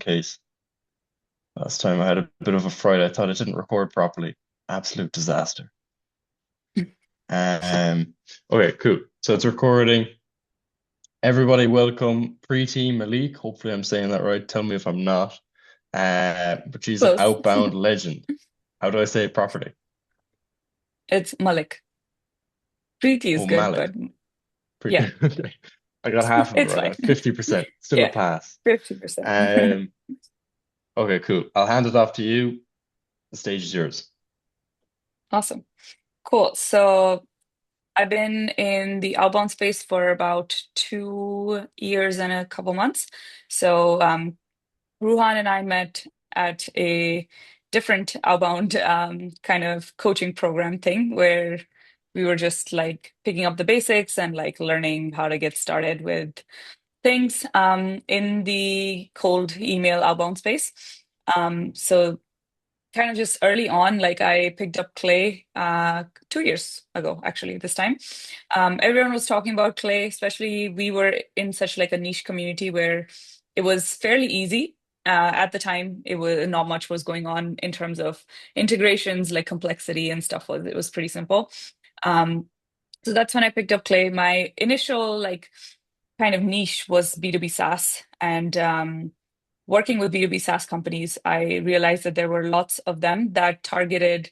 case. Last time I had a bit of a fright. I thought it didn't record properly. Absolute disaster. Um, okay, cool. So it's recording. Everybody, welcome Preeti Malik. Hopefully, I'm saying that right. Tell me if I'm not. But she's an Close. outbound legend. How do I say it properly? It's Malik. Preeti is Oh, good, but Malik. yeah, I got half of it it's right. fine. 50%. Still a Yeah, pass. 50%. Um, okay, cool. I'll hand it off to you. The stage is yours. Awesome. Cool. So I've been in the outbound space for about 2 years and a couple months. So Ruhan and I met at a different outbound kind of coaching program thing where we were just like picking up the basics and like learning how to get started with things in the cold email outbound space. So kind of just early on, like I picked up Clay 2 years ago, actually, this time. Everyone was talking about Clay, especially we were in such like a niche community where it was fairly easy. At the time, it was not much was going on in terms of integrations, like complexity and stuff was it was pretty simple. Um, so that's when I picked up Clay. My initial like kind of niche was B2B SaaS. And working with B2B SaaS companies, I realized that there were lots of them that targeted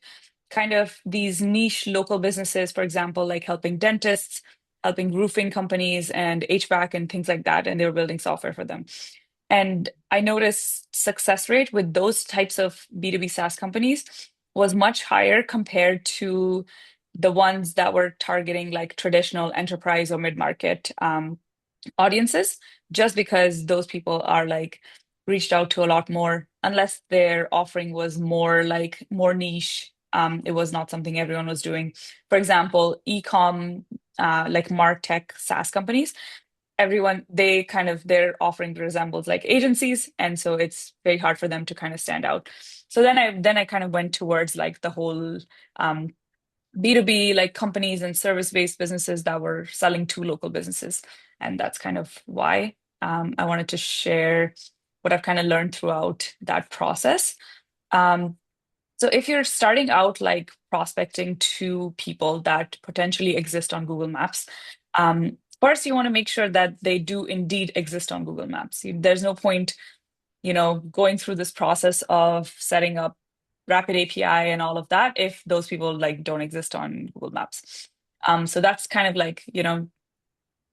kind of these niche local businesses, for example, like helping dentists, helping roofing companies and HVAC and things like that. And they were building software for them. And I noticed success rate with those types of B2B SaaS companies was much higher compared to the ones that were targeting like traditional enterprise or mid-market audiences, just because those people are like reached out to a lot more, unless their offering was more like more niche. It was not something everyone was doing. For example, ecom, like MarTech SaaS companies, everyone they kind of their offering resembles like agencies, and so it's very hard for them to kind of stand out. So then I kind of went towards like the whole um, B2B, like companies and service-based businesses that were selling to local businesses. And that's kind of why I wanted to share what I've kind of learned throughout that process. Um, so if you're starting out like prospecting to people that potentially exist on Google Maps, first you want to make sure that they do indeed exist on Google Maps. There's no point, going through this process of setting up Rapid API and all of that if those people like don't exist on Google Maps. So that's kind of like,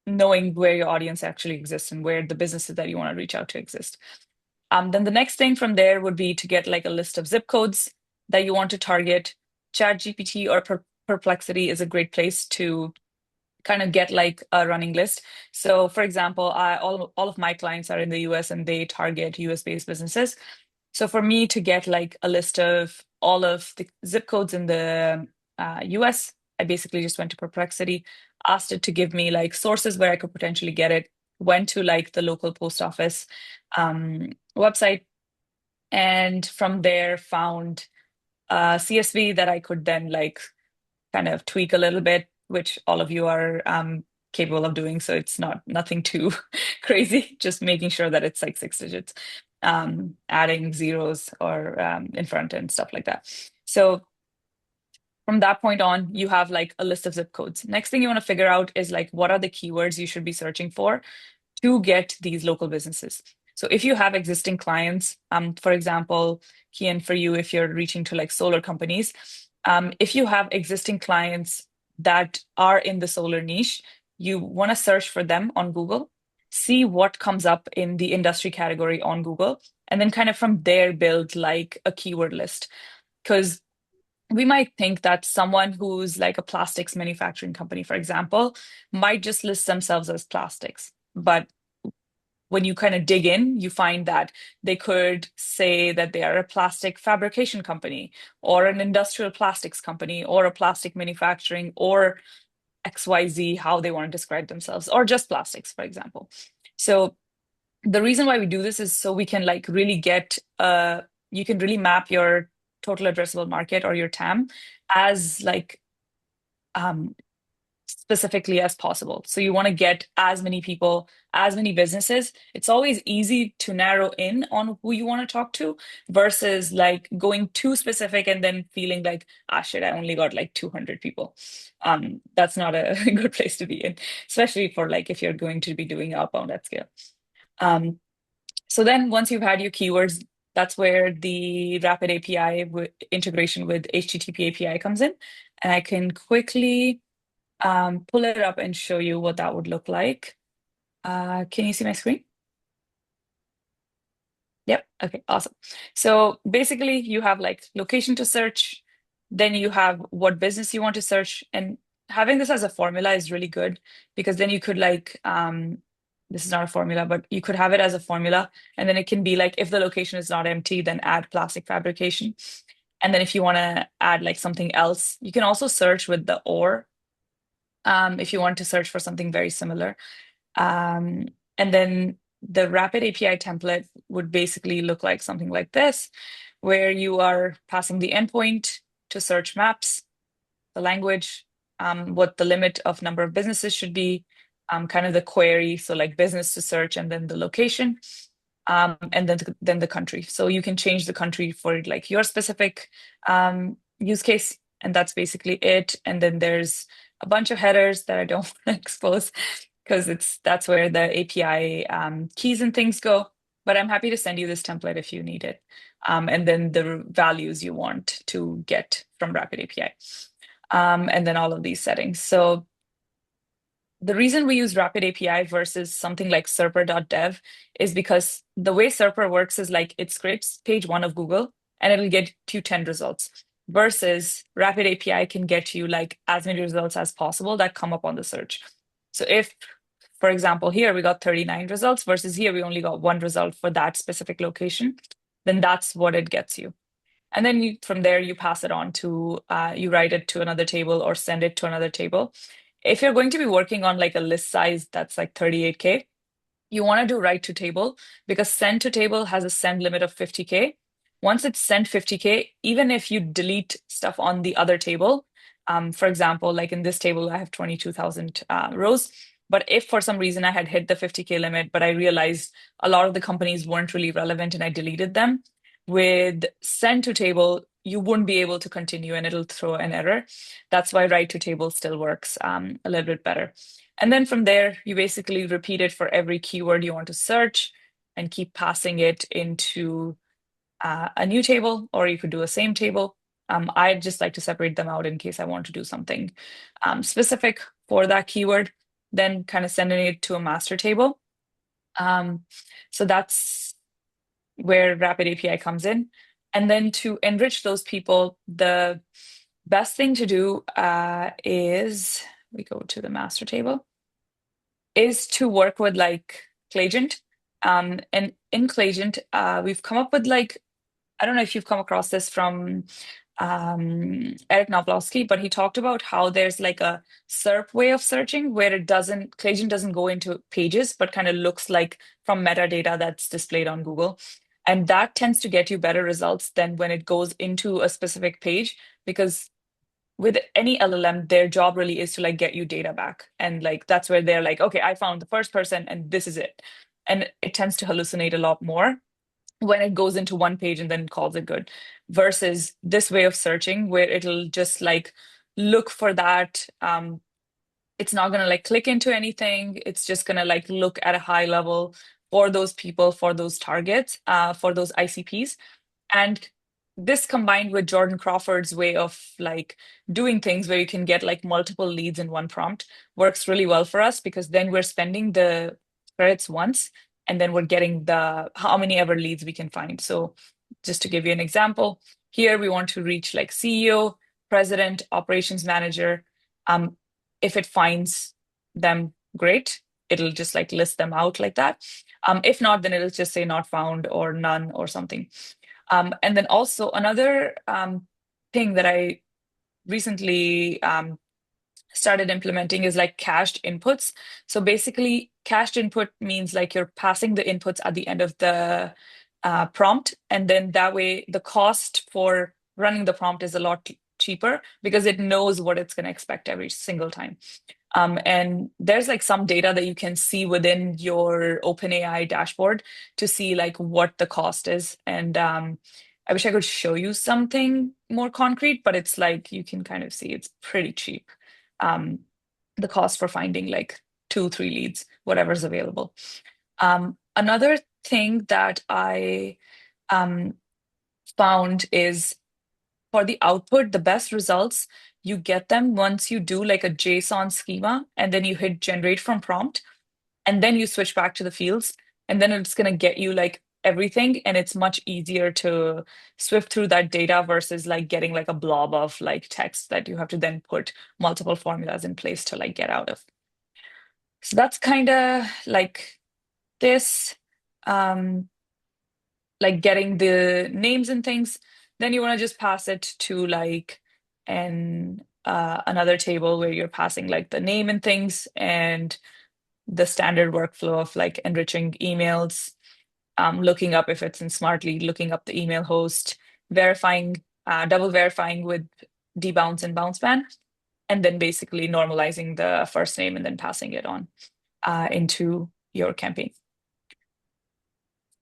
knowing where your audience actually exists and where the businesses that you want to reach out to exist. Then the next thing from there would be to get like a list of zip codes that you want to target. ChatGPT or Perplexity is a great place to kind of get like a running list. So, for example, all of my clients are in the US and they target US based businesses. So, for me to get like a list of all of the zip codes in the US, I basically just went to Perplexity, asked it to give me like sources where I could potentially get it, went to like the local post office website, and from there found a CSV that I could then like kind of tweak a little bit, which all of you are capable of doing. So it's not nothing too crazy, just making sure that it's like 6 digits, adding zeros or in front and stuff like that. So from that point on, you have like a list of zip codes. Next thing you want to figure out is like what are the keywords you should be searching for to get these local businesses. So if you have existing clients, for example, Kian, for you, if you're reaching to like solar companies, if you have existing clients that are in the solar niche, you want to search for them on Google, see what comes up in the industry category on Google, and then kind of from there build like a keyword list. Because we might think that someone who's like a plastics manufacturing company, for example, might just list themselves as plastics. But when you kind of dig in, you find that they could say that they are a plastic fabrication company or an industrial plastics company or a plastic manufacturing or XYZ, how they want to describe themselves, or just plastics, for example. So the reason why we do this is so we can like really get you can really map your total addressable market or your TAM as like um specifically as possible. So you want to get as many people, as many businesses. It's always easy to narrow in on who you want to talk to versus like going too specific and then feeling like, ah, shit, I only got like 200 people. That's not a good place to be in, especially for like if you're going to be doing outbound at scale. Um, so then once you've had your keywords, that's where the rapid API integration with HTTP API comes in. And I can quickly pull it up and show you what that would look like. Can you see my screen? Yep. Okay, awesome. So basically you have like location to search, then you have what business you want to search. And having this as a formula is really good because then you could like, this is not a formula, but you could have it as a formula. And then it can be like, if the location is not empty, then add plastic fabrication. And then if you want to add like something else, you can also search with the or, if you want to search for something very similar. Um, and then the rapid API template would basically look like something like this, where you are passing the endpoint to search maps, the language, what the limit of number of businesses should be, kind of the query, so like business to search, and then the location, and then the country. So you can change the country for like your specific use case, and that's basically it. And then there's a bunch of headers that I don't want to expose because that's where the API keys and things go. But I'm happy to send you this template if you need it. And then the values you want to get from Rapid API. And then all of these settings. So the reason we use Rapid API versus something like serper.dev is because the way serper works is like it scrapes page one of Google and it'll get you 10 results versus Rapid API can get you like as many results as possible that come up on the search. So if, for example, here we got 39 results versus here we only got one result for that specific location, then that's what it gets you. And then from there, you pass it on to, you write it to another table or send it to another table. If you're going to be working on like a list size that's like 38K, you want to do write to table because send to table has a send limit of 50K. Once it's sent 50K, even if you delete stuff on the other table, for example, like in this table, I have 22,000 rows. But if for some reason I had hit the 50K limit, but I realized a lot of the companies weren't really relevant and I deleted them, with send to table, you wouldn't be able to continue and it'll throw an error. That's why write to table still works a little bit better. And then from there, you basically repeat it for every keyword you want to search and keep passing it into a new table, or you could do a same table. I just like to separate them out in case I want to do something specific for that keyword, then kind of sending it to a master table. So that's where Rapid API comes in. And then to enrich those people, the best thing to do is we go to the master table, is to work with like Clagent. And in Clagent, we've come up with like, I don't know if you've come across this from Eric Novlowski, but he talked about how there's like a SERP way of searching where Clagent doesn't go into pages, but kind of looks like from metadata that's displayed on Google. And that tends to get you better results than when it goes into a specific page, because with any LLM, their job really is to like get you data back. And like that's where they're like, okay, I found the first person and this is it. And it tends to hallucinate a lot more when it goes into one page and then calls it good, versus this way of searching where it'll just like look for that. It's not going to like click into anything. It's just going to like look at a high level for those people, for those targets, for those ICPs. And this combined with Jordan Crawford's way of like doing things where you can get like multiple leads in one prompt works really well for us, because then we're spending the credits once and then we're getting the how many ever leads we can find. So just to give you an example, here we want to reach like CEO, president, operations manager. If it finds them, great. It'll just like list them out like that. If not, then it'll just say not found or none or something. And then also another thing that I recently started implementing is like cached inputs. So basically, cached input means like you're passing the inputs at the end of the prompt. And then that way, the cost for running the prompt is a lot cheaper because it knows what it's going to expect every single time. And there's like some data that you can see within your OpenAI dashboard to see like what the cost is. And I wish I could show you something more concrete, but it's like you can kind of see it's pretty cheap. Um, the cost for finding like two, three leads, whatever's available. Another thing that I um, found is for the output, the best results, you get them once you do like a JSON schema and then you hit generate from prompt and then you switch back to the fields and then it's going to get you like everything and it's much easier to swift through that data versus like getting like a blob of like text that you have to then put multiple formulas in place to like get out of. So that's kind of like this. Um, like getting the names and things, then you want to just pass it to like an another table where you're passing like the name and things and the standard workflow of like enriching emails, looking up if it's in Smartly, looking up the email host, verifying, double verifying with debounce and bounce ban, and then basically normalizing the first name and then passing it on into your campaign.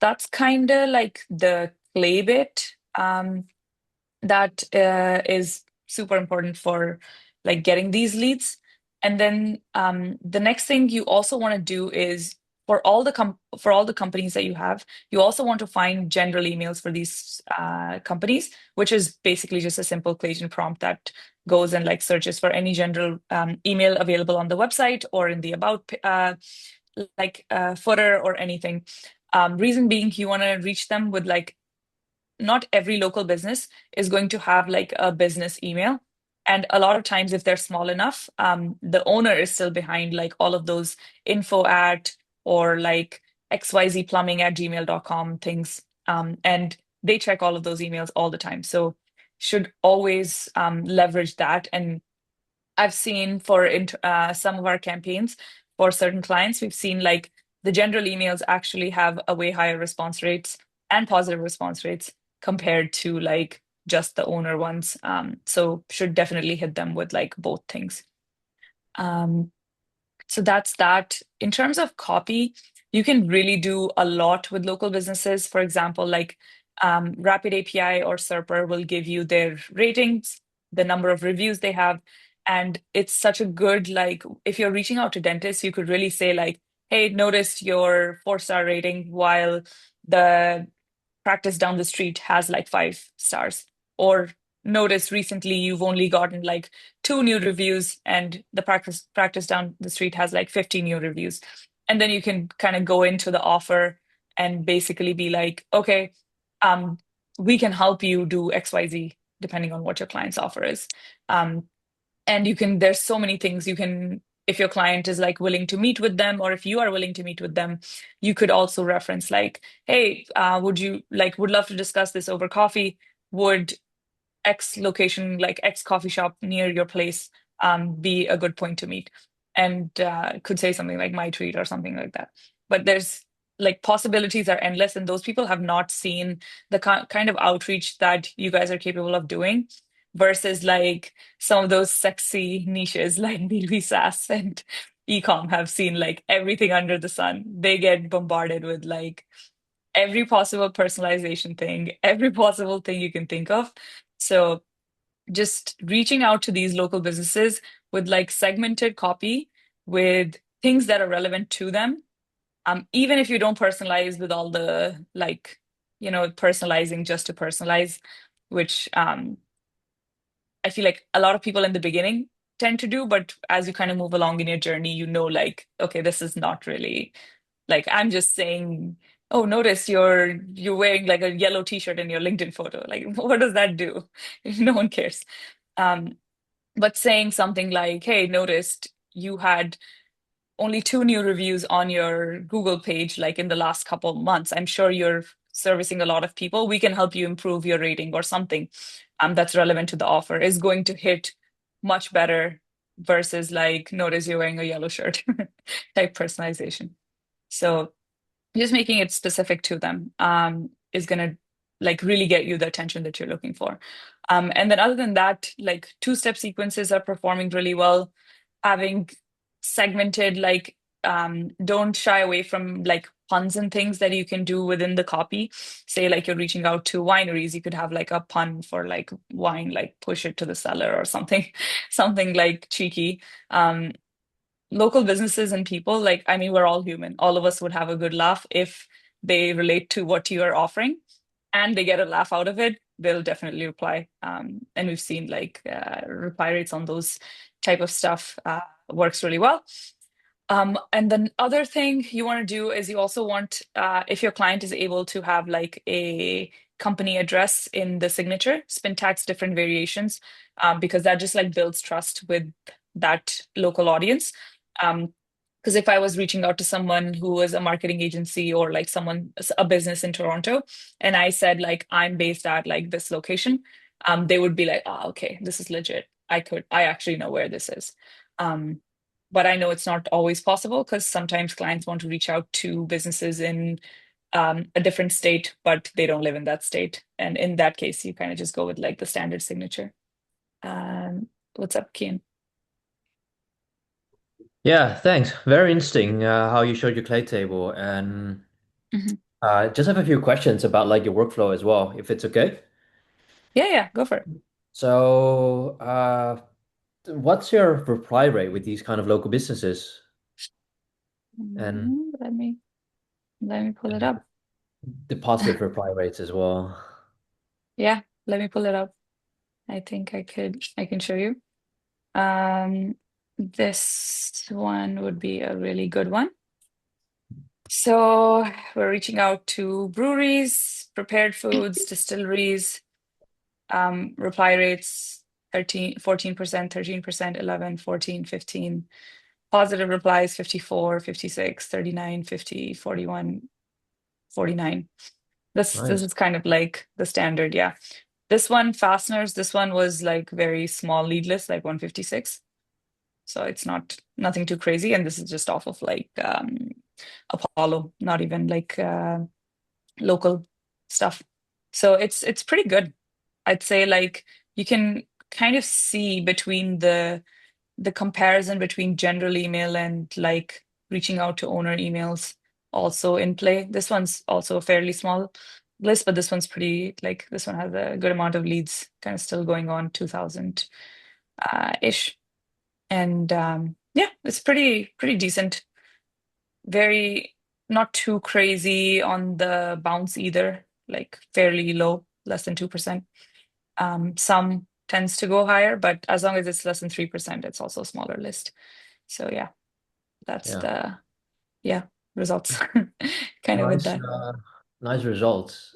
That's kind of like the clay bit that is super important for like getting these leads. And then the next thing you also want to do is for all the companies that you have, you also want to find general emails for these companies, which is basically just a simple Clayton prompt that goes and like searches for any general email available on the website or in the about footer or anything. Reason being, you want to reach them with like not every local business is going to have like a business email. And a lot of times, if they're small enough, the owner is still behind like all of those info at or like xyzplumbing at gmail.com things. And they check all of those emails all the time. So should always leverage that. And I've seen for some of our campaigns for certain clients, we've seen like the general emails actually have a way higher response rates and positive response rates compared to like just the owner ones. So should definitely hit them with like both things. Um, so that's that. In terms of copy, you can really do a lot with local businesses. For example, like Rapid API or Serper will give you their ratings, the number of reviews they have. And it's such a good, like, if you're reaching out to dentists, you could really say, like, hey, noticed your 4-star rating while the practice down the street has like 5 stars. Or notice recently you've only gotten like 2 new reviews and the practice down the street has like 50 new reviews. And then you can kind of go into the offer and basically be like, okay, um, we can help you do XYZ depending on what your client's offer is. Um, and you can, there's so many things you can, if your client is like willing to meet with them, or if you are willing to meet with them, you could also reference like, hey, would love to discuss this over coffee. Would X location, like X coffee shop near your place, be a good point to meet? And could say something like my treat or something like that. But there's like possibilities are endless, and those people have not seen the kind of outreach that you guys are capable of doing versus like some of those sexy niches like B2B SaaS and ecom have seen like everything under the sun. They get bombarded with like every possible personalization thing, every possible thing you can think of. So just reaching out to these local businesses with like segmented copy with things that are relevant to them. Even if you don't personalize with all the like, personalizing just to personalize, which I feel like a lot of people in the beginning tend to do, but as you kind of move along in your journey, like, okay, this is not really like I'm just saying, oh, notice you're wearing like a yellow t-shirt in your LinkedIn photo. Like, what does that do? No one cares. Um, but saying something like, hey, noticed you had only 2 new reviews on your Google page, like in the last couple of months. I'm sure you're servicing a lot of people. We can help you improve your rating or something that's relevant to the offer is going to hit much better versus like, notice you're wearing a yellow shirt type personalization. So just making it specific to them is going to like really get you the attention that you're looking for. And then other than that, like 2-step sequences are performing really well. Having segmented, like don't shy away from like puns and things that you can do within the copy. Say like you're reaching out to wineries, you could have like a pun for like wine, like push it to the cellar or something, something like cheeky. Um, Local businesses and people, like, I mean, we're all human. All of us would have a good laugh if they relate to what you are offering and they get a laugh out of it, they'll definitely reply. And we've seen like reply rates on those type of stuff works really well. And then other thing you want to do is you also want, if your client is able to have like a company address in the signature, syntax different variations, because that just like builds trust with that local audience. Because if I was reaching out to someone who was a marketing agency or like someone, a business in Toronto, and I said like I'm based at like this location, they would be like, oh, okay, this is legit. I actually know where this is. Um, but I know it's not always possible because sometimes clients want to reach out to businesses in a different state, but they don't live in that state. And in that case, you kind of just go with like the standard signature. Um, what's up, Kian? Yeah, thanks. Very interesting how you showed your clay table. And Mhm. just have a few questions about like your workflow as well, if it's okay. Yeah, yeah, go for it. So, what's your reply rate with these kind of local businesses and, Let me pull it and up. the positive reply rates as well? Yeah, let me pull it up. I can show you. Um, this one would be a really good one. So we're reaching out to breweries, prepared foods, distilleries, reply rates 14%, 13%, 11, 14, 15. Positive replies 54, 56, 39, 50, 41, 49. This Nice. is kind of like the standard, yeah. This one, fasteners, this one was like very small lead list, like 156. So it's not nothing too crazy. And this is just off of like Apollo, not even like local stuff. So it's pretty good. I'd say like you can kind of see between the comparison between general email and like reaching out to owner emails also in play. This one's also a fairly small list, but this one's pretty like this one has a good amount of leads kind of still going on 2000 ish. And yeah, it's pretty decent. Very not too crazy on the bounce either, like fairly low, less than 2%. Some tends to go higher, but as long as it's less than 3%, it's also a smaller list. So yeah, that's Yeah. the yeah results kind of with Nice, that. nice results.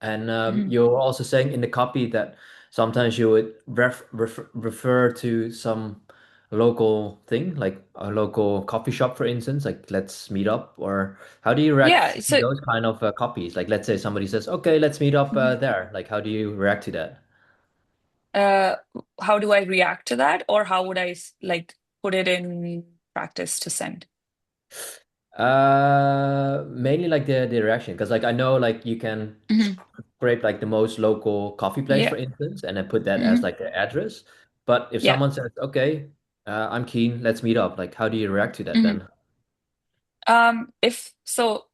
And Mhm. you're also saying in the copy that sometimes you would refer to some local thing, like a local coffee shop, for instance, like let's meet up, or how do you react Yeah. to those kind of copies? Like, let's say somebody says, okay, let's meet up Mhm. there. Like, how do you react to that? uh, how do I react to that, or how would I like put it in practice to send? Mainly like the reaction, because like I know like you can Mhm. scrape like the most local coffee place, Yeah. for instance, and then put that as Mhm. like the address. But if Yeah. someone says, okay, I'm keen, let's meet up, like how do you react to that Mhm. then? If so,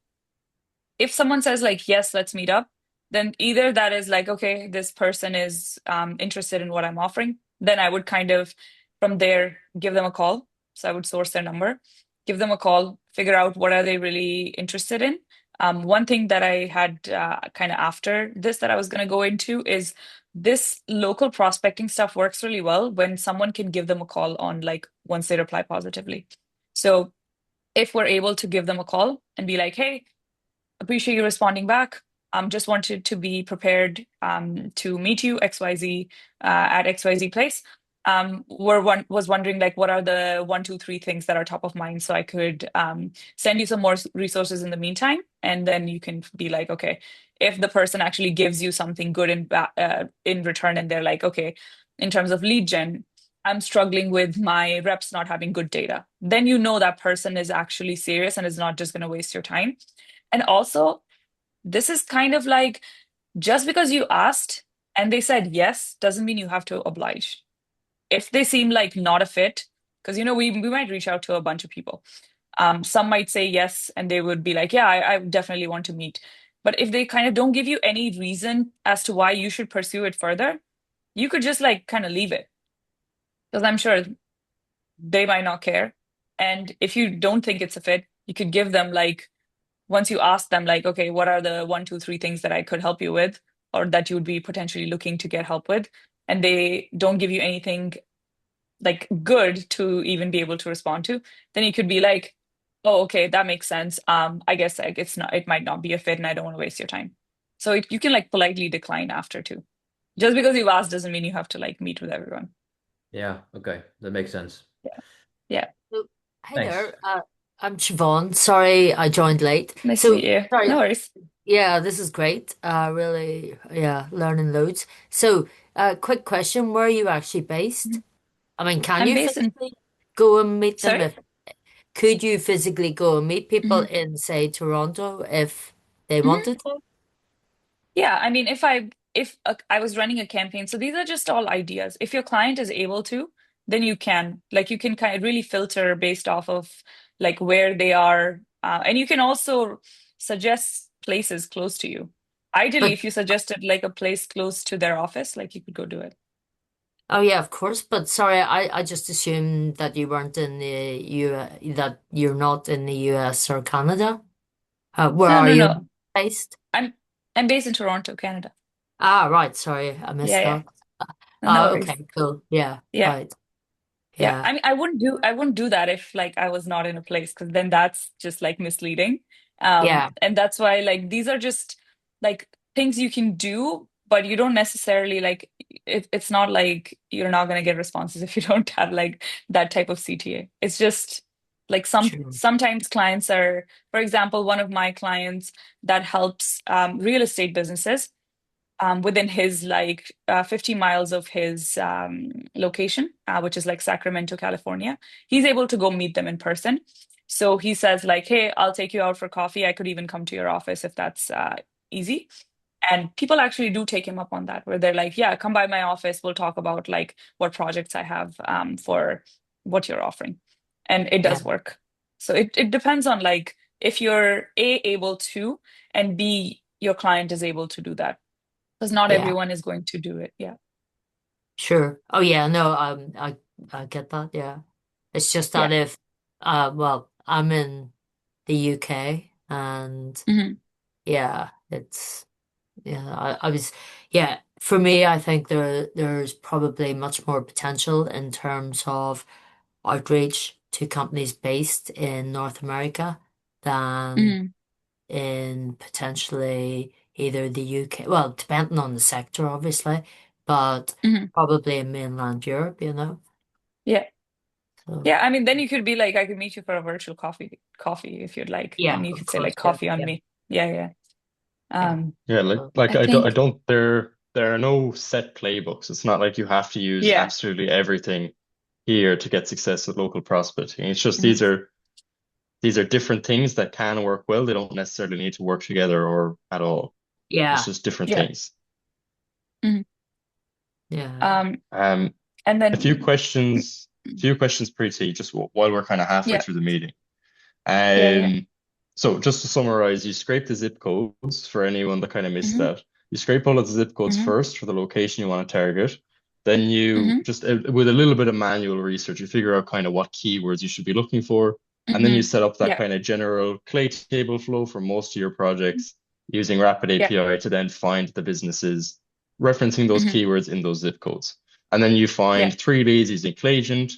if someone says like yes, let's meet up, then either that is like okay, this person is interested in what I'm offering, then I would kind of from there give them a call. So I would source their number, give them a call, figure out what are they really interested in. One thing that I had kind of after this that I was going to go into is this local prospecting stuff works really well when someone can give them a call on like once they reply positively. So if we're able to give them a call and be like, hey, appreciate you responding back. Just wanted to be prepared to meet you XYZ at XYZ place. Was wondering like what are the one, two, three things that are top of mind so I could send you some more resources in the meantime, and then you can be like, okay, if the person actually gives you something good in return, and they're like, okay, in terms of lead gen, I'm struggling with my reps not having good data. Then you know that person is actually serious and is not just going to waste your time. And also, this is kind of like just because you asked and they said yes, doesn't mean you have to oblige. If they seem like not a fit, Because, we might reach out to a bunch of people. Some might say yes, and they would be like, yeah, I definitely want to meet. But if they kind of don't give you any reason as to why you should pursue it further, you could just like kind of leave it. Because I'm sure they might not care. And if you don't think it's a fit, you could give them like, once you ask them, like, okay, what are the one, two, three things that I could help you with, or that you would be potentially looking to get help with, and they don't give you anything like good to even be able to respond to, then you could be like, oh, okay, that makes sense. I guess like it might not be a fit, and I don't want to waste your time. So you can like politely decline after too. Just because you've asked doesn't mean you have to like meet with everyone. Yeah, okay. That makes sense. Yeah. Yeah. So, hey Thanks. there. I'm Siobhan. Sorry, I joined late. Nice to meet So, you. sorry. No worries. Yeah, this is great. Really, yeah, learning loads. So, quick question: where are you actually based? I mean, can I'm you based in, physically go and meet them? sorry? If could you physically go and meet people Mhm. in, say, Toronto if they Mhm. wanted to? Yeah, I mean, if I was running a campaign, so these are just all ideas. If your client is able to, then you can. Like you can kind of really filter based off of like where they are. And you can also suggest places close to you. Ideally, But if you suggested like a place close to their office, like you could go do it. oh yeah, of course. But sorry, I just assumed that you weren't in the that you're not in the US or Canada. Where No, are no, you no. based? I'm I'm based in Toronto, Canada. Ah, right. Sorry, I Yeah, missed yeah. that. No worries. Okay, cool. Yeah, Yeah. right. Yeah, Yeah, I mean, I wouldn't do that if like I was not in a place because then that's just like misleading. yeah, And that's why like these are just like things you can do, but you don't necessarily like it's not like you're not going to get responses if you don't have like that type of CTA. It's just like true. sometimes clients are, for example, one of my clients that helps real estate businesses within his like 50 miles of his location, which is like Sacramento, California. He's able to go meet them in person. So he says like, hey, I'll take you out for coffee. I could even come to your office if that's easy. And people actually do take him up on that, where they're like, yeah, come by my office. We'll talk about like what projects I have for what you're offering. And it Yeah, does work. So it depends on like if you're A, able to, and B, your client is able to do that because not yeah, everyone is going to do it. Yeah. sure. Oh yeah, no, I get that. Yeah, it's just Yeah. that if well, I'm in the UK and Hmm. yeah, it's yeah, I was yeah. For me, I think there's probably much more potential in terms of outreach to companies based in North America than Hmm. in potentially either the UK, well, depending on the sector, obviously, but Hmm. probably in mainland Europe, Yeah. So, Yeah. I mean, then you could be like, I could meet you for a virtual coffee if you'd like. yeah, And you of could say like course, yeah, coffee on yeah, me. Yeah, yeah. yeah. Um, Yeah, So, like I I think, don't there are no set playbooks. It's not like you have to use yeah. absolutely everything here to get success with local prospecting. It's just Hmm. these are different things that can work well. They don't necessarily need to work together or at all. It's yeah, just different Yeah. things. Hmm. yeah, Um, Um, and a few then, questions, Preeti, just while we're kind of halfway yeah. through the meeting. Yeah, yeah. Um, so just to summarize, you scrape the zip codes for anyone that kind of missed Hmm. that. You scrape all of the zip codes Hmm. first for the location you want to target. Then you Hmm. just, with a little bit of manual research, you figure out kind of what keywords you should be looking for. And then you Hmm. set up that Yeah. kind of general clay table flow for most of your projects using Rapid Yeah. API to then find the businesses referencing those Hmm. keywords in those zip codes. And then you Yeah. find three leads using Clayagent,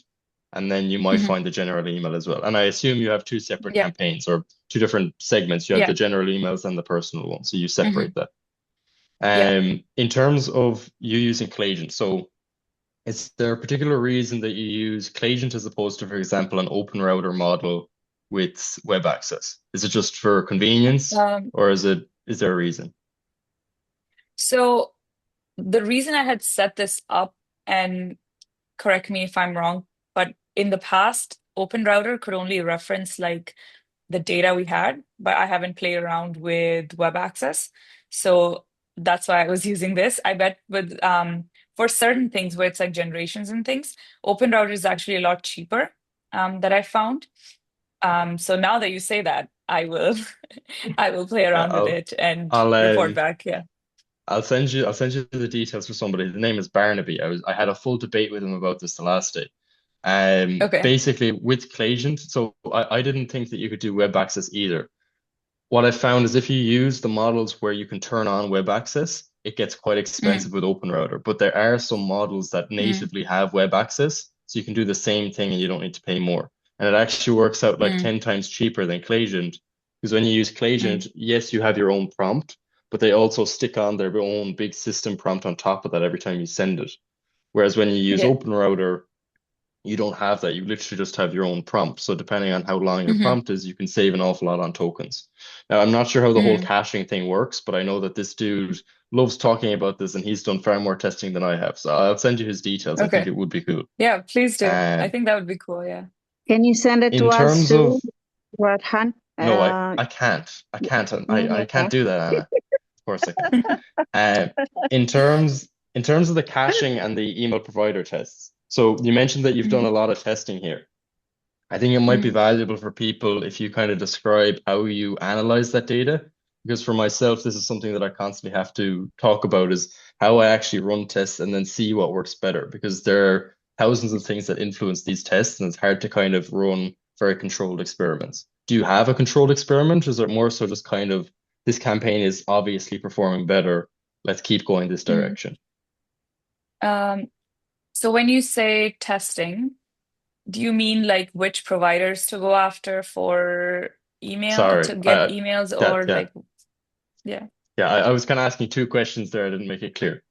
and then you might Hmm. find the general email as well. And I assume you have two separate Yeah. campaigns or two different segments. You have Yeah. the general emails and the personal one. So you Hmm. separate that. Yeah. In terms of you using Clayagent, so is there a particular reason that you use Clayagent as opposed to, for example, an open router model with web access? Is it just for convenience Um, or is there a reason? so the reason I had set this up, and correct me if I'm wrong, but in the past, Open Router could only reference like the data we had, but I haven't played around with web access. So that's why I was using this. I bet with for certain things where it's like generations and things, Open Router is actually a lot cheaper that I found. So now that you say that, I will I will play Yeah, around with it and I'll report back. Yeah. I'll send you the details for somebody. The name is Barnaby. I had a full debate with him about this the last day. Okay. Basically with Clagent, so I didn't think that you could do web access either. What I found is if you use the models where you can turn on web access, it gets quite Mm, expensive with OpenRouter. But there are some models that mm, natively have web access, so you can do the same thing and you don't need to pay more. And it actually works out like mm, 10 times cheaper than Clagent. Because when you use mm. Clagent, yes, you have your own prompt, but they also stick on their own big system prompt on top of that every time you send it. Whereas when you use Yeah. OpenRouter, you don't have that. You literally just have your own prompt. So depending on how long your Hmm. prompt is, you can save an awful lot on tokens. Now, I'm not sure how the whole Mm. caching thing works, but I know that this dude loves talking about this and he's done far more testing than I have. So I'll send you his details. I think Okay. it would be cool. Yeah, please do. I Um, think that would be cool. Yeah. Can you send it in to us terms of, too, Radhan? no, I can't. I can't Okay. do that, Anna. Of course I can't. Uh, in terms of the caching and the email provider tests. So you mentioned that you've done Mhm. a lot of testing here. I think it might be Mm. valuable for people if you kind of describe how you analyze that data. Because for myself, this is something that I constantly have to talk about is how I actually run tests and then see what works better. Because there are thousands of things that influence these tests, and it's hard to kind of run very controlled experiments. Do you have a controlled experiment, or is it more so just kind of this campaign is obviously performing better? Let's keep going this Mm. direction. Um, so when you say testing, do you mean like which providers to go after for email Sorry, to get emails that or yeah. like yeah. Yeah, I was kind of asking two questions there. I didn't make it clear.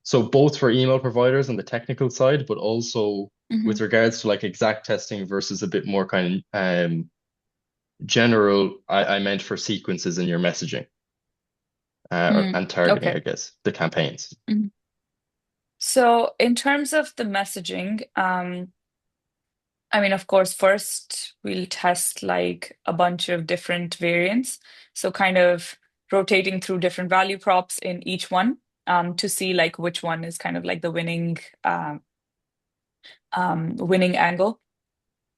So both for email providers on the technical side, but also Hmm. with regards to like exact testing versus a bit more kind of general, I meant for sequences in your messaging Mm. and targeting, Okay. I guess, the campaigns. Mhm. So in terms of the messaging, I mean, of course, first we'll test like a bunch of different variants. So kind of rotating through different value props in each one, to see like which one is kind of like the winning angle.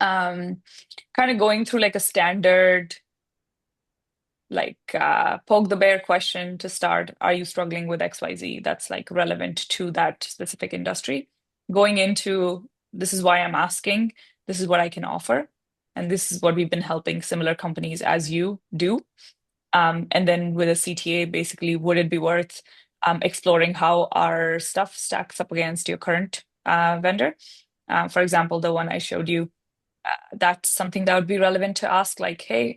Um, Kind of going through like a standard like poke the bear question to start. Are you struggling with XYZ? That's like relevant to that specific industry. Going into this is why I'm asking, this is what I can offer, and this is what we've been helping similar companies as you do. And then with a CTA, basically, would it be worth exploring how our stuff stacks up against your current vendor? For example, the one I showed you, that's something that would be relevant to ask, like, hey,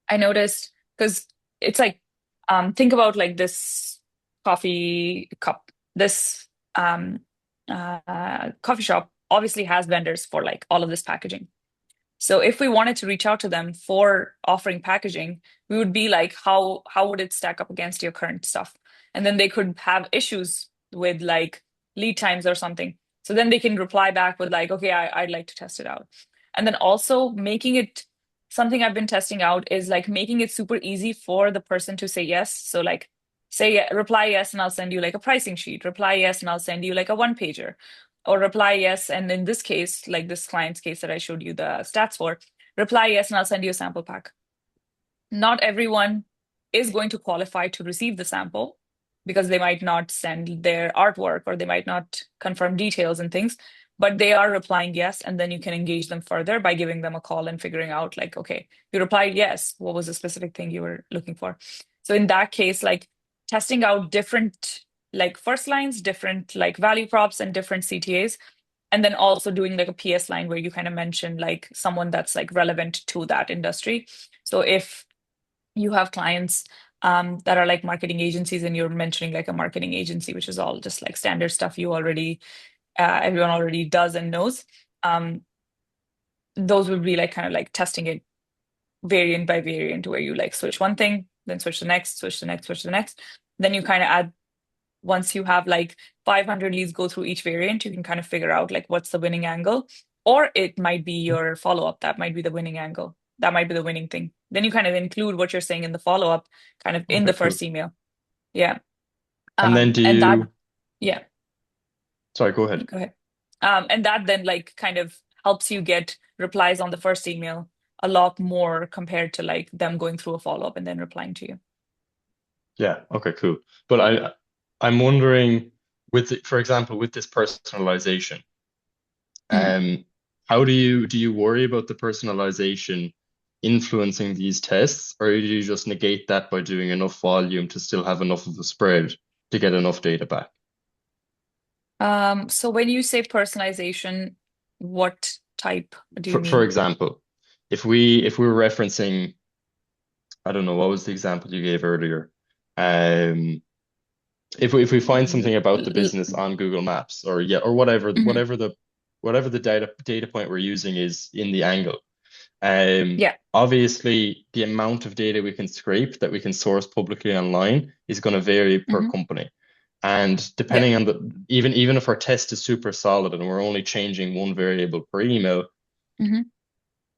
I noticed because it's like think about like this coffee cup. This coffee shop obviously has vendors for like all of this packaging. So if we wanted to reach out to them for offering packaging, we would be like, how would it stack up against your current stuff? And then they could have issues with like lead times or something. So then they can reply back with like, okay, I'd like to test it out. And then also making it something I've been testing out is like making it super easy for the person to say yes. So like reply yes and I'll send you like a pricing sheet. Reply yes and I'll send you like a one pager, or reply yes. And in this case, like this client's case that I showed you the stats for, reply yes and I'll send you a sample pack. Not everyone is going to qualify to receive the sample because they might not send their artwork or they might not confirm details and things, but they are replying yes. And then you can engage them further by giving them a call and figuring out, like, okay, you replied yes. What was the specific thing you were looking for? So in that case, like testing out different like first lines, different like value props and different CTAs, and then also doing like a PS line where you kind of mentioned like someone that's like relevant to that industry. So if you have clients that are like marketing agencies and you're mentioning like a marketing agency, which is all just like standard stuff you already everyone already does and knows, um, those would be like kind of like testing it variant by variant where you like switch one thing, then switch the next, switch the next, switch the next. Then you kind of add, once you have like 500 leads go through each variant, you can kind of figure out like what's the winning angle. Or it might be your follow-up. That might be the winning angle. That might be the winning thing. Then you kind of include what you're saying in the follow-up, kind of in Okay, the cool. first email. Yeah. And then And that, yeah, sorry, go ahead. go ahead. And that then like kind of helps you get replies on the first email a lot more compared to like them going through a follow-up and then replying to you. Yeah, okay, cool. But I'm wondering for example, with this personalization, Mhm. how do you worry about the personalization influencing these tests, or do you just negate that by doing enough volume to still have enough of a spread to get enough data back? So when you say personalization, what type do you For mean? example, if we were referencing, I don't know, what was the example you gave earlier? Um, if we find L- something about the l- business on Google Maps, or yeah, or whatever mhm. whatever the data point we're using is in the angle. Yeah. Obviously, the amount of data we can scrape that we can source publicly online is going to vary per Hmm. company. And Yeah. depending on even if our test is super solid and we're only changing one variable per email, Hmm.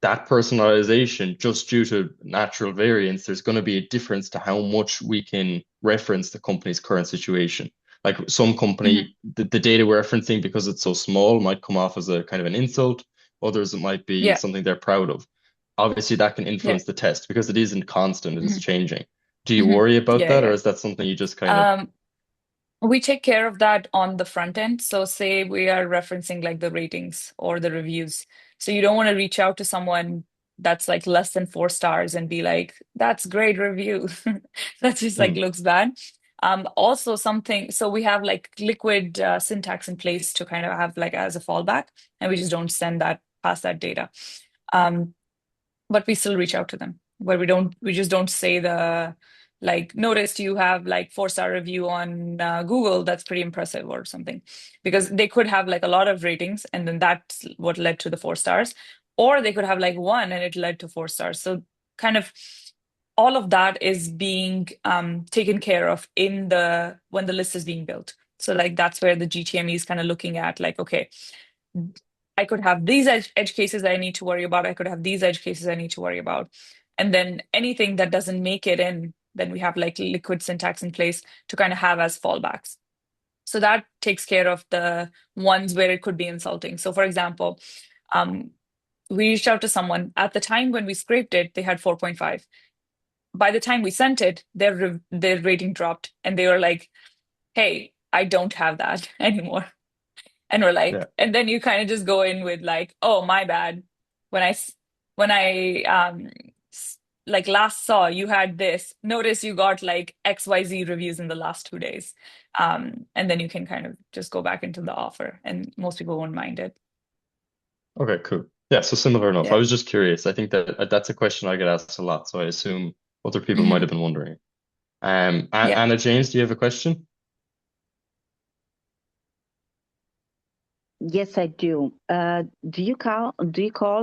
that personalization, just due to natural variance, there's going to be a difference to how much we can reference the company's current situation. Like some Hmm. company, the data we're referencing, because it's so small, might come off as a kind of an insult. Others, it might be Yeah. something they're proud of. Obviously, that can Yeah. influence the test because it isn't constant, it is Hmm. changing. Do you Hmm. worry about Yeah. that, or Yeah. is that something you just kind of, Um, We take care of that on the front end. So say we are referencing like the ratings or the reviews. So you don't want to reach out to someone that's like less than 4 stars and be like, that's great review. That just like mm, looks bad. Also something, so we have like liquid syntax in place to kind of have like as a fallback, and we just don't send that past that data. Um, but we still reach out to them where we just don't say the like, noticed you have like 4 star review on Google, that's pretty impressive or something, because they could have like a lot of ratings and then that's what led to the 4 stars, or they could have like one and it led to 4 stars. So kind of all of that is being taken care of in the when the list is being built. So like that's where the GTME is kind of looking at like, okay, I could have these edge cases I need to worry about. I could have these edge cases I need to worry about. And then anything that doesn't make it in, then we have like liquid syntax in place to kind of have as fallbacks. So that takes care of the ones where it could be insulting. So for example, um, we reached out to someone at the time when we scraped it, they had 4.5. By the time we sent it, their rating dropped and they were like, hey, I don't have that anymore. And we're yeah. like, and then you kind of just go in with like, oh, my bad. When I when I like last saw you had this, notice you got like XYZ reviews in the last 2 days. And then you can kind of just go back into the offer and most people won't mind it. Okay, cool. Yeah, so similar enough. I Yeah. was just curious. I think that that's a question I get asked a lot, so I assume other people might Hmm. have been wondering. Yeah. Anna James, do you have a question? Yes, I do. Do you call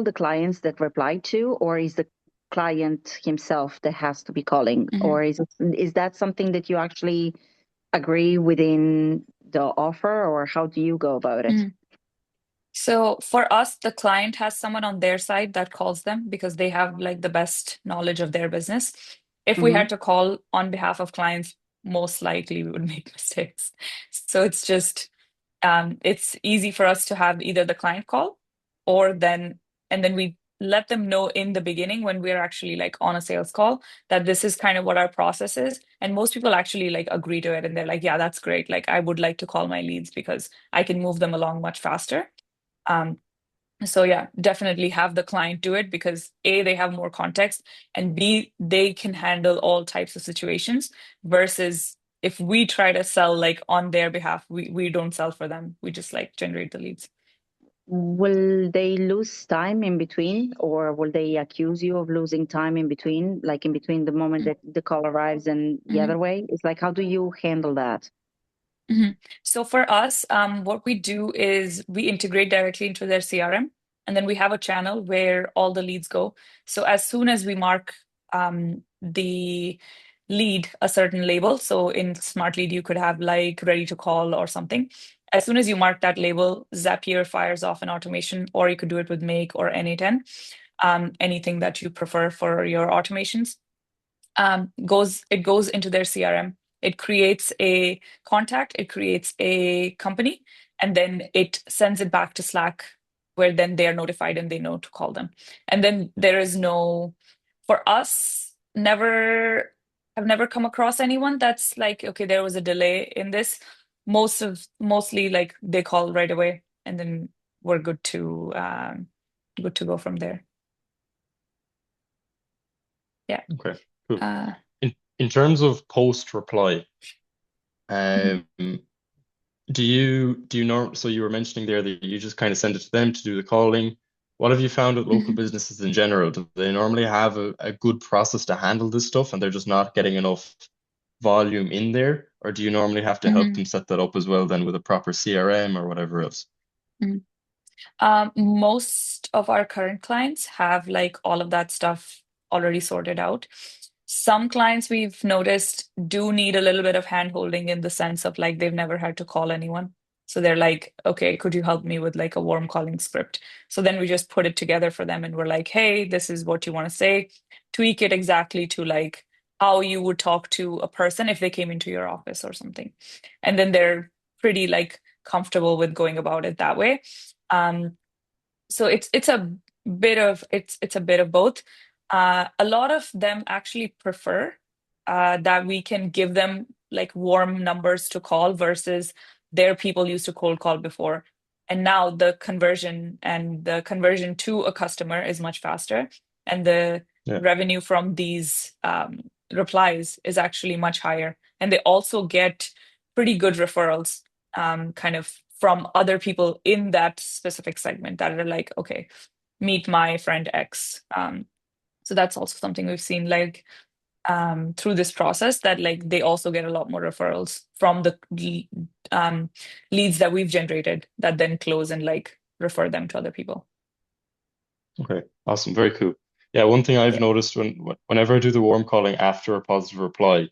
the clients that reply to, or is the client himself that has to be calling, Hmm. or is that something that you actually agree within the offer, or how do you go about it? So for us, the client has someone on their side that calls them because they have like the best knowledge of their business. If we Mm-hmm. had to call on behalf of clients, most likely we would make mistakes. So it's just it's easy for us to have either the client call or then and then we let them know in the beginning when we're actually like on a sales call that this is kind of what our process is. And most people actually like agree to it and they're like, yeah, that's great. Like I would like to call my leads because I can move them along much faster. Um, so yeah, definitely have the client do it because A, they have more context, and B, they can handle all types of situations versus if we try to sell like on their behalf, we don't sell for them. We just like generate the leads. Will they lose time in between, or will they accuse you of losing time in between, like in between the moment that the call arrives and the Mhm. other way? It's like, how do you handle that? Mhm. So for us, what we do is we integrate directly into their CRM, and then we have a channel where all the leads go. So as soon as we mark the lead a certain label, so in Smart Lead you could have like ready to call or something. As soon as you mark that label, Zapier fires off an automation, or you could do it with Make or N8N, anything that you prefer for your automations. It goes into their CRM. It creates a contact, it creates a company, and then it sends it back to Slack where then they are notified and they know to call them. And then there is no, for us, I've never come across anyone that's like, okay, there was a delay in this. Mostly like they call right away, and then we're good to go from there. Yeah. Okay, cool. Uh, In terms of post reply, mhm, do you know, so you were mentioning there that you just kind of send it to them to do the calling. What have you found with local mhm, businesses in general? Do they normally have a good process to handle this stuff and they're just not getting enough volume in there? Or do you normally have to help mhm, them set that up as well then with a proper CRM or whatever else? mhm. Most of our current clients have like all of that stuff already sorted out. Some clients we've noticed do need a little bit of hand-holding in the sense of like they've never had to call anyone. So they're like, okay, could you help me with like a warm calling script? So then we just put it together for them and we're like, hey, this is what you want to say. Tweak it exactly to like how you would talk to a person if they came into your office or something. And then they're pretty like comfortable with going about it that way. Um, so it's a bit of it's a bit of both. A lot of them actually prefer that we can give them like warm numbers to call versus their people used to cold call before. And now the conversion to a customer is much faster, and the Yeah. revenue from these replies is actually much higher. And they also get pretty good referrals kind of from other people in that specific segment that are like, okay, meet my friend X. So that's also something we've seen like through this process, that like they also get a lot more referrals from the leads that we've generated that then close and like refer them to other people. Okay, awesome. Very cool. Yeah, one thing I've Yeah. noticed whenever I do the warm calling after a positive reply,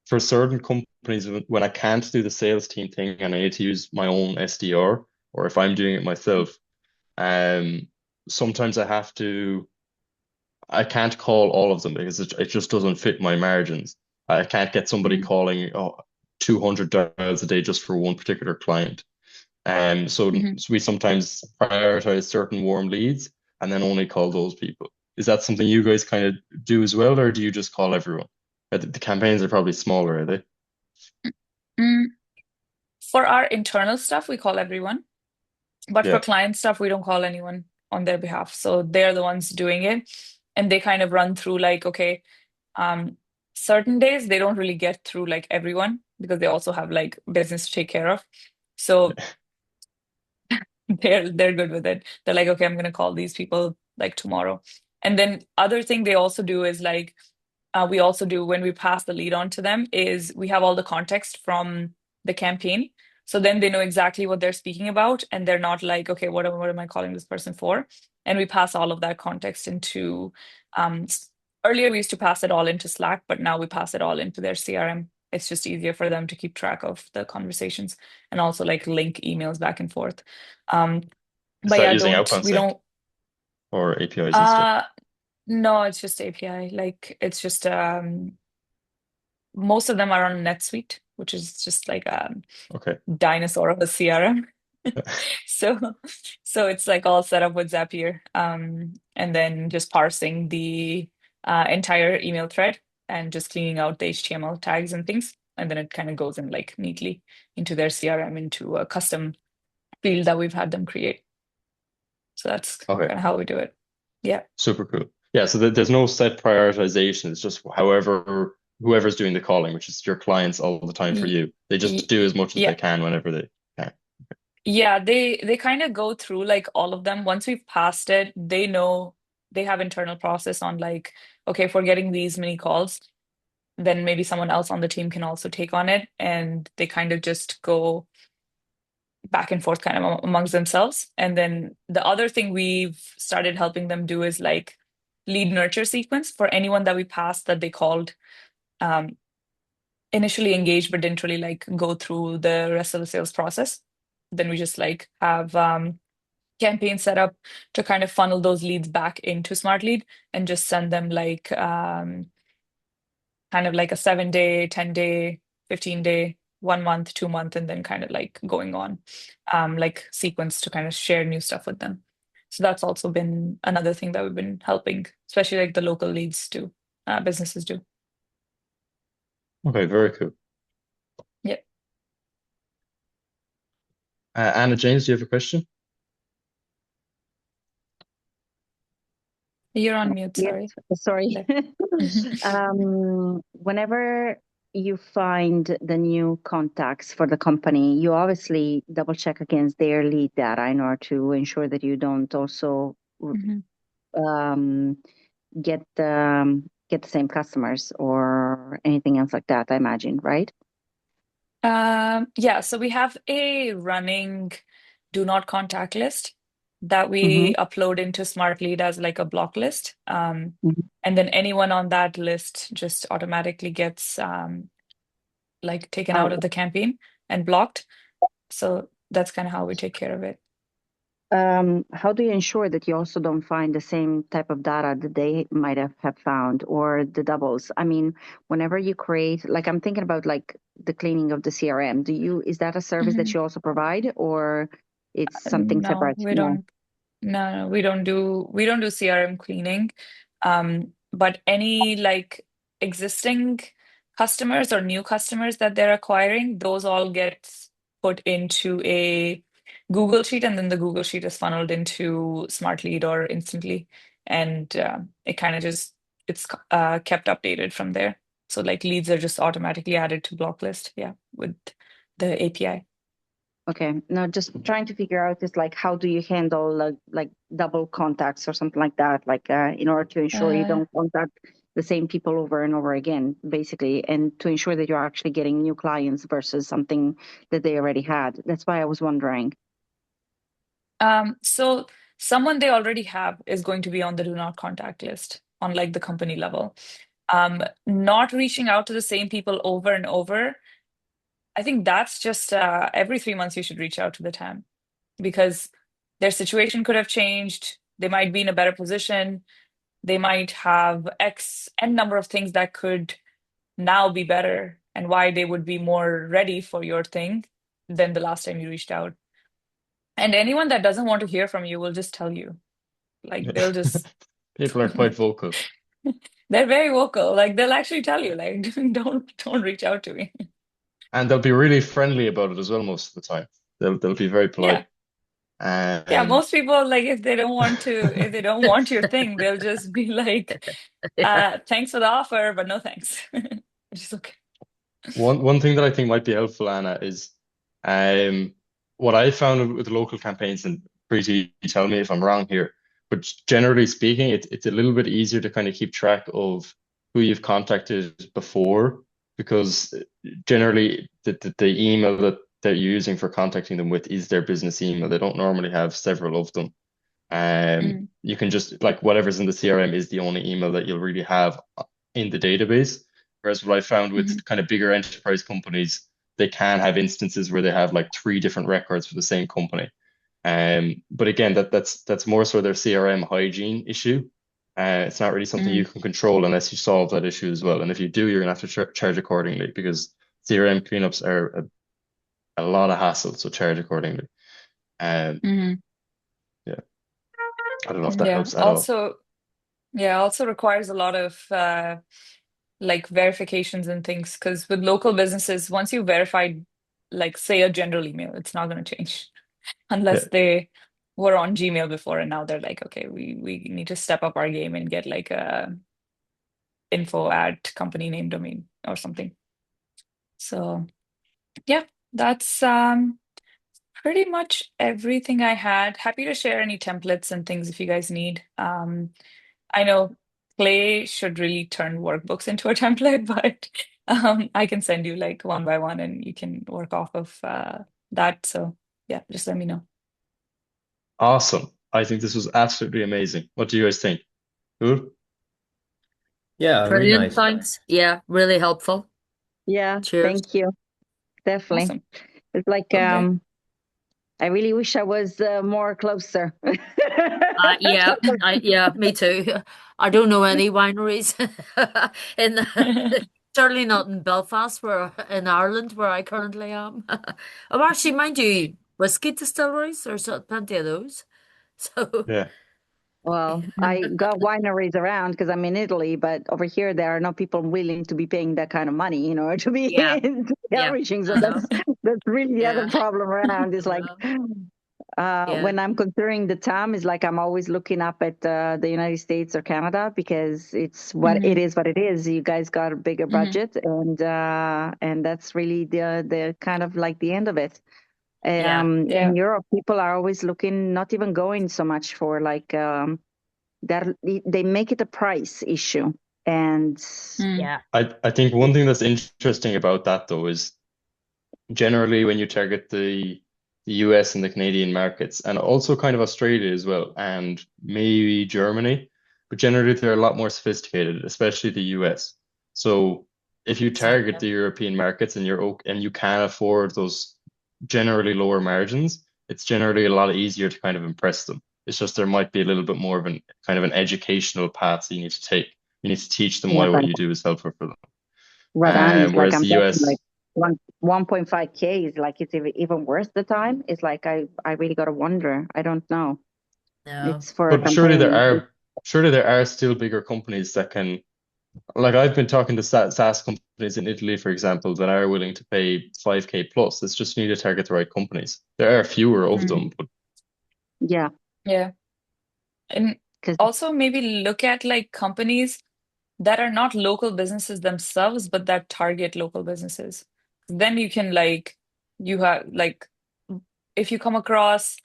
for certain companies, when I can't do the sales team thing and I need to use my own SDR, or if I'm doing it myself, um, sometimes I can't call all of them because it just doesn't fit my margins. I can't get somebody Mhm, calling 200 dials a day just for one particular client. mhm. So we sometimes prioritize certain warm leads and then only call those people. Is that something you guys kind of do as well, or do you just call everyone? The campaigns are probably smaller, are they? Mm, For our internal stuff, we call everyone, but for Yeah. client stuff, we don't call anyone on their behalf. So they're the ones doing it, and they kind of run through like, okay, Um, certain days they don't really get through like everyone because they also have like business to take care of. So they're good with it. They're like, okay, I'm gonna call these people like tomorrow. And then other thing they also do is like we also do when we pass the lead on to them is we have all the context from the campaign. So then they know exactly what they're speaking about, and they're not like, okay, what am I calling this person for? And we pass all of that context into um, earlier we used to pass it all into Slack, but now we pass it all into their CRM. It's just easier for them to keep track of the conversations and also like link emails back and forth. Um, Is but that yeah, using don't Outbound we Sync don't or APIs and stuff? uh no, it's just API. Like it's just most of them are on NetSuite, which is just like a Okay. dinosaur of a CRM. So, so it's like all set up with Zapier, and then just parsing the entire email thread and just cleaning out the HTML tags and things, and then it kind of goes in like neatly into their CRM into a custom field that we've had them create. So that's Okay. kind of how we do it. Yeah. Super cool. Yeah, so there's no set prioritization. It's just whoever's doing the calling, which is your clients all the time for Y- you. They just y- do as much as yeah. they can whenever they can. Yeah, they kind of go through like all of them. Once we've passed it, they know they have internal process on like, okay, if we're getting these many calls, then maybe someone else on the team can also take on it. And they kind of just go back and forth kind of amongst themselves. And then the other thing we've started helping them do is like lead nurture sequence for anyone that we passed that they called um, initially engaged but didn't really like go through the rest of the sales process. Then we just like have campaign set up to kind of funnel those leads back into Smart Lead and just send them like kind of like a 7 day, 10 day, 15 day, 1 month, 2 month, and then kind of like going on like sequence to kind of share new stuff with them. So that's also been another thing that we've been helping, especially like the local leads do, businesses do. Okay, very cool. Yeah. Anna James, do you have a question? You're on mute, Yes, sorry. sorry. Whenever you find the new contacts for the company, you obviously double check against their lead data in order to ensure that you don't also Mhm. um, get the same customers or anything else like that, I imagine, right? Yeah, so we have a running do not contact list that Mm-hmm. we upload into Smart Lead as like a block list. Mm-hmm. And then anyone on that list just automatically gets like taken out Oh, of the campaign and blocked. So that's kind of how we take care of it. how do you ensure that you also don't find the same type of data that they might have found or the doubles? I mean, whenever you create, like I'm thinking about like the cleaning of the CRM, is that a service that Mhm. you also provide or it's something No, separate? we No. don't. No, we don't do CRM cleaning. But any like existing customers or new customers that they're acquiring, those all get put into a Google Sheet, and then the Google Sheet is funneled into Smart Lead or Instantly, and it kind of just it's kept updated from there. So like leads are just automatically added to block list, yeah, with the API. Okay. No, just trying to figure out is like how do you handle like double contacts or something like that, like in order to ensure you Uh, don't contact the same people over and over again, basically, and to ensure that you're actually getting new clients versus something that they already had. That's why I was wondering. So someone they already have is going to be on the do not contact list on like the company level. Not reaching out to the same people over and over. I think that's just every 3 months you should reach out to the TAM because their situation could have changed. They might be in a better position. They might have X n number of things that could now be better and why they would be more ready for your thing than the last time you reached out. And anyone that doesn't want to hear from you will just tell you. Like they'll just People are quite vocal, they're very vocal. Like they'll actually tell you, like, don't reach out to me. and they'll be really friendly about it as well most of the time. They'll be very Yeah. polite. Yeah, Um, most people like if they don't want your thing, they'll just be like, Yeah. thanks for the offer, but no thanks. Which is okay. one thing that I think might be helpful, Anna, is um, what I found with local campaigns, and Preeti, tell me if I'm wrong here, but generally speaking, it's a little bit easier to kind of keep track of who you've contacted before, because generally the email that they're using for contacting them with is their business email. They don't normally have several of them. Mm, You can just like whatever's in the CRM is the only email that you'll really have in the database. Whereas what I found with mhm, kind of bigger enterprise companies, they can have instances where they have like three different records for the same company. But again, that's more so their CRM hygiene issue. It's not really something you mm, can control unless you solve that issue as well. And if you do, you're gonna have to charge accordingly because CRM cleanups are a lot of hassle, so charge accordingly. Um, mhm. yeah, I don't know if that Yeah. helps at all. Also requires a lot of like verifications and things because with local businesses, once you verified, like say a general email, it's not going to change Yeah. unless they were on Gmail before and now they're like, okay, we need to step up our game and get like a info at company name domain or something. So yeah, that's pretty much everything I had. Happy to share any templates and things if you guys need. I know Clay should really turn workbooks into a template, but I can send you like one by one and you can work off of that. So yeah, just let me know. Awesome. I think this was absolutely amazing. What do you guys think? Cool. Yeah, really Brilliant, nice. thanks. Yeah, really helpful. Yeah, Cheers. thank you. Definitely. Awesome. It's like Okay. I really wish I was more closer. Yeah, yeah, me too. I don't know any wineries in certainly not in Belfast, where in Ireland, where I currently am. Oh, actually, mind you, whiskey distilleries, there's plenty of those. So Yeah. Well, yeah, I got wineries around because I'm in Italy, but over here there are no people willing to be paying that kind of money in order to be yeah, to be yeah. outreaching. So I know. that's really the other Yeah, problem around. Is I like know. Yeah. when I'm considering the time, is like I'm always looking up at the United States or Canada because it's what it Hmm. is. What it is. You guys got a bigger Hmm. budget, and that's really the kind of like the end of it. Yeah. Yeah. In Europe, people are always looking, not even going so much for like that. They make it a price issue, and Mm. Yeah. I think one thing that's interesting about that though is generally when you target the US and the Canadian markets, and also kind of Australia as well, and maybe Germany, but generally they're a lot more sophisticated, especially the US. So if you target Exactly. the European markets and and you can afford those generally lower margins, it's generally a lot easier to kind of impress them. It's just there might be a little bit more of an kind of an educational path that you need to take. You need to teach them yeah, why what but you do is helpful for them. right on is like Whereas I'm the getting like US, 1.5K is like it's even worse the time. It's like I really gotta wonder. I don't know. No. It's for a but campaign. surely there are still bigger companies that can, like I've been talking to SaaS companies in Italy, for example, that are willing to pay 5K plus. It's just you need to target the right companies. There are fewer of Mm. them, but Yeah, Yeah. And because also maybe look at like companies that are not local businesses themselves, but that target local businesses. Then you can like, you have like, if you come across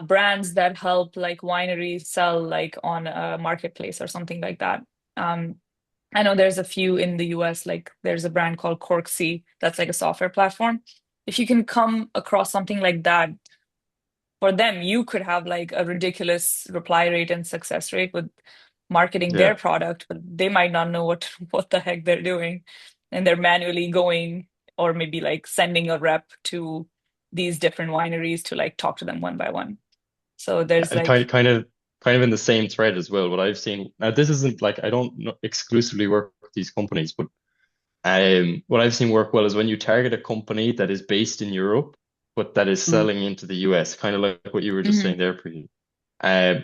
brands that help like wineries sell like on a marketplace or something like that. Um, I know there's a few in the US, like there's a brand called Corksy that's like a software platform. If you can come across something like that, for them, you could have like a ridiculous reply rate and success rate with marketing their yeah. product, but they might not know what what the heck they're doing. And they're manually going or maybe like sending a rep to these different wineries to like talk to them one by one. So there's And like, kind of in the same thread as well. What I've seen now, this isn't like I don't exclusively work with these companies, but what I've seen work well is when you target a company that is based in Europe, but that is selling into the US, kind of like what you were just mhm, saying there, Preeti.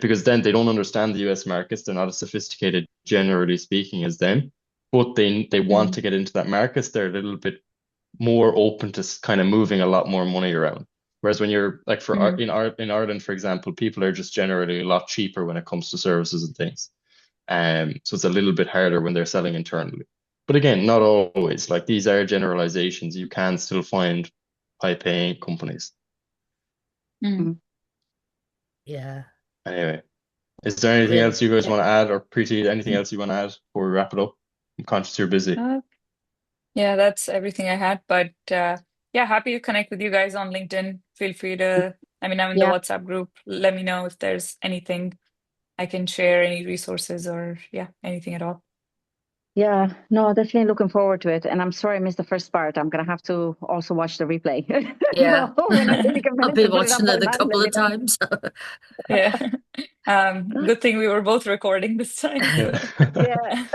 Because then they don't understand the US markets. They're not as sophisticated, generally speaking, as them, but they want mhm, to get into that markets. They're a little bit more open to kind of moving a lot more money around. Whereas when you're like mhm, in Ireland, for example, people are just generally a lot cheaper when it comes to services and things. So it's a little bit harder when they're selling internally. But again, not always. Like these are generalizations. You can still find high paying companies. mhm. Yeah. Anyway, is there anything Brilliant. else you guys Yeah. want to add, or Preeti, anything else you want to add before we wrap it up? I'm conscious you're busy. Uh, yeah, that's everything I had. But yeah, happy to connect with you guys on LinkedIn. Feel free to, I mean, I'm in the yeah, WhatsApp group. Let me know if there's anything I can share, any resources or yeah, anything at all. yeah. No, definitely looking forward to it. And I'm sorry I missed the first part. I'm gonna have to also watch the replay. Yeah. So when I take a I've minute to been put it up watching it a automatically, couple let of me know. times. Yeah. Good thing we were both recording this time. Yeah. Yeah.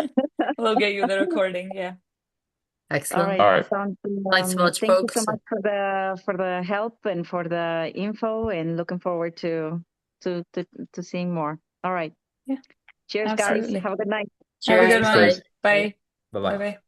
We'll get you the recording. Yeah. All Excellent. right. All right. Sounds, Thanks so much, thank you so folks. much for the help and for the info, and looking forward to to to seeing more. All right. Yeah, Cheers, guys. absolutely. Have a good night. Have a Cheers. good Thanks, one. Bye. guys. Bye. Bye Bye bye. bye.